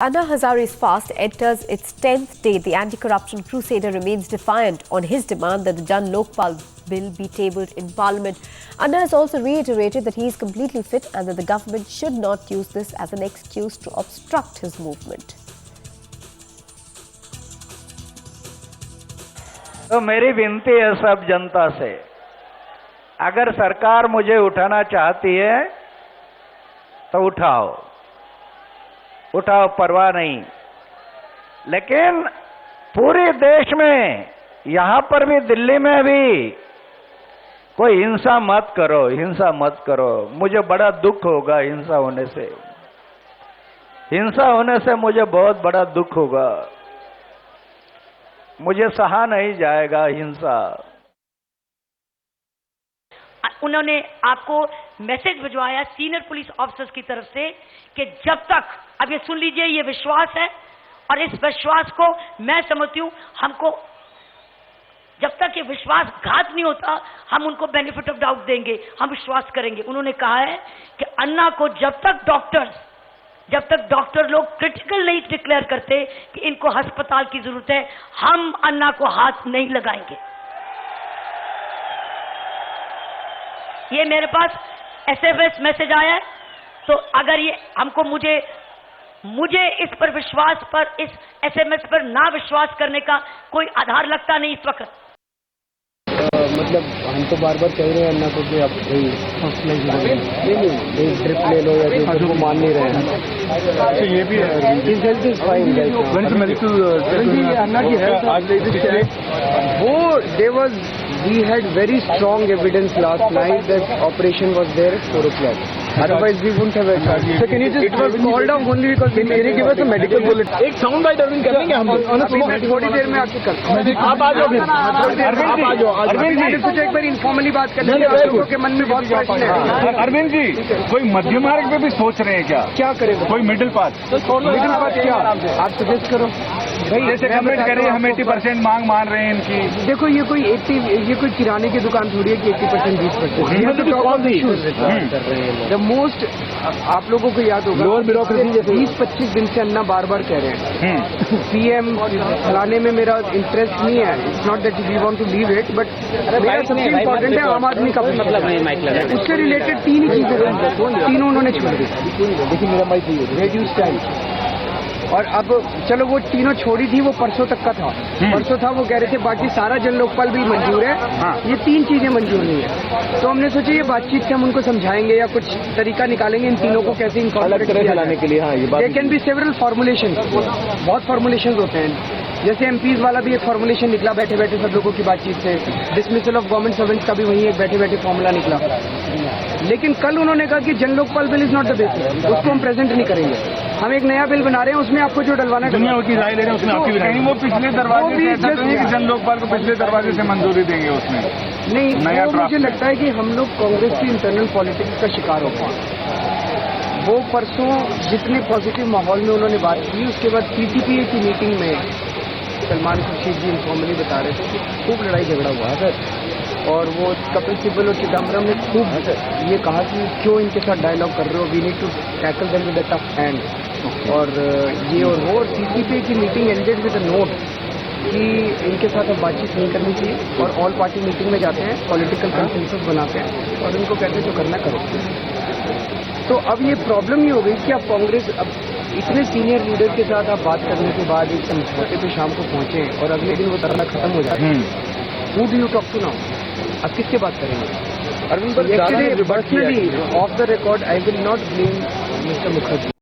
Anna Hazare's fast enters its 10th day. The anti-corruption crusader remains defiant on his demand that the Jan Lokpal bill be tabled in Parliament. Anna has also reiterated that he is completely fit and that the government should not use this as an excuse to obstruct his movement. तो मेरी विनती है सब जनता से, अगर सरकार मुझे उठाना चाहती है तो उठाओ, परवाह नहीं। लेकिन पूरे देश में, यहां पर भी, दिल्ली में भी कोई हिंसा मत करो। मुझे बड़ा दुख होगा हिंसा होने से मुझे बहुत बड़ा दुख होगा। मुझे सहा नहीं जाएगा हिंसा। उन्होंने आपको मैसेज भिजवाया सीनियर पुलिस ऑफिसर्स की तरफ से कि जब तक, अब ये सुन लीजिए, ये विश्वास है और इस विश्वास को मैं समझती हूं, हमको जब तक ये विश्वासघात नहीं होता हम उनको बेनिफिट ऑफ डाउट देंगे, हम विश्वास करेंगे। उन्होंने कहा है कि अन्ना को जब तक डॉक्टर लोग क्रिटिकल नहीं डिक्लेयर करते कि इनको अस्पताल की जरूरत है, हम अन्ना को हाथ नहीं लगाएंगे। ये मेरे पास एसएमएस मैसेज आया है। तो अगर ये हमको मुझे इस पर विश्वास पर, इस एसएमएस पर ना विश्वास करने का कोई आधार लगता नहीं इस वक्त। मतलब हम तो बार बार कह रहे हैं अन्ना को कि आप नहीं ड्रिप ले लो या जो मान नहीं रहे हैं। ये भी अन्ना की हेल्थ वो we had very strong evidence last night that operation was there at 4 o'clock. Otherwise we wouldn't have had. So can you just, it was called off only because can you give us a medical bullet? एक sound bite Arvind करेंगे हम थोड़ी देर में आके करते हैं। आप आ जाओ, अरविंद जी कुछ एक बार इनफॉर्मली बात कर लेंगे। आप लोगों के मन में बहुत प्रश्न है। अरविंद जी, कोई मध्य मार्ग पे भी सोच रहे हैं क्या करेगा? कोई मिडिल पाथ क्या आप सजेस्ट करो भाई। जैसे गवर्नमेंट कह रही है हम 80% मांग मान रहे हैं इनकी। देखो ये कोई किराने की दुकान थोड़ी है कि 80% 20%। द मोस्ट, आप लोगों को याद होगा, लोअर ब्यूरोक्रेसी 20-25 दिन से अन्ना बार बार कह रहे हैं पीएम फलाने में मेरा इंटरेस्ट नहीं है। It's not that we want to leave it, but मेरा सबसे इम्पोर्टेंट है आम आदमी का मतलब। उससे रिलेटेड 3 ही चीजें, तीनों उन्होंने छोड़ दी। देखिए मेरा माइक रेड्यूस टाइम, और अब चलो वो तीनों छोड़ी थी, वो परसों तक का था। परसों था, वो कह रहे थे बाकी सारा जन लोकपाल भी मंजूर है। ये 3 चीजें मंजूर नहीं है। तो हमने सोचा ये बातचीत से हम उनको समझाएंगे या कुछ तरीका निकालेंगे इन तीनों को कैसे इनकॉर्पोरेट लाने के लिए। They can be several formulation, बहुत फॉर्मुलेशन होते हैं। जैसे एमपीज वाला भी एक फॉर्मुलेशन निकला बैठे बैठे सब लोगों की बातचीत से। डिसमिसल ऑफ गवर्नमेंट सर्वेंट्स का भी वही एक बैठे बैठे फॉर्मूला निकला। लेकिन कल उन्होंने कहा कि जन Lokpal bill is not the basis, उसको हम प्रेजेंट नहीं करेंगे। हम एक नया बिल बना रहे हैं, उसमें आपको जो डलवाना है दुनिया की राय ले रहे हैं, उसमें आपकी कहीं वो पिछले दरवाजे से जन लोकपाल को पिछले दरवाजे से मंजूरी देंगे उसमें नहीं। वो मुझे लगता है कि हम लोग कांग्रेस की इंटरनल पॉलिटिक्स का शिकार हो गए। वो परसों जितने पॉजिटिव माहौल में उन्होंने बात की, उसके बाद पीटीपीए की मीटिंग में सलमान खुर्शीद जी इनफॉर्मली बता रहे थे कि खूब लड़ाई झगड़ा हुआ सर। और वो कपिल सिब्बल और चिदम्बरम ने खूब ये कहा कि क्यों इनके साथ डायलॉग कर रहे हो, we need to tackle them with a tough hand, और ये और वो। और सीसीपी की meeting ended with a note कि इनके साथ अब बातचीत नहीं करनी चाहिए, और ऑल पार्टी मीटिंग में जाते हैं, पॉलिटिकल कंसेंसस बनाते हैं और इनको कहते हैं जो करना करो। तो अब ये प्रॉब्लम ही हो गई कि अब कांग्रेस, अब इतने सीनियर लीडर के साथ आप बात करने के बाद एक समझौते पे शाम को पहुंचे और अगले दिन वो धरना खत्म हो जाए। Who do you talk to now? अब किससे बात करेंगे? Arvind, personally off the record I will not blame mister Mukherjee.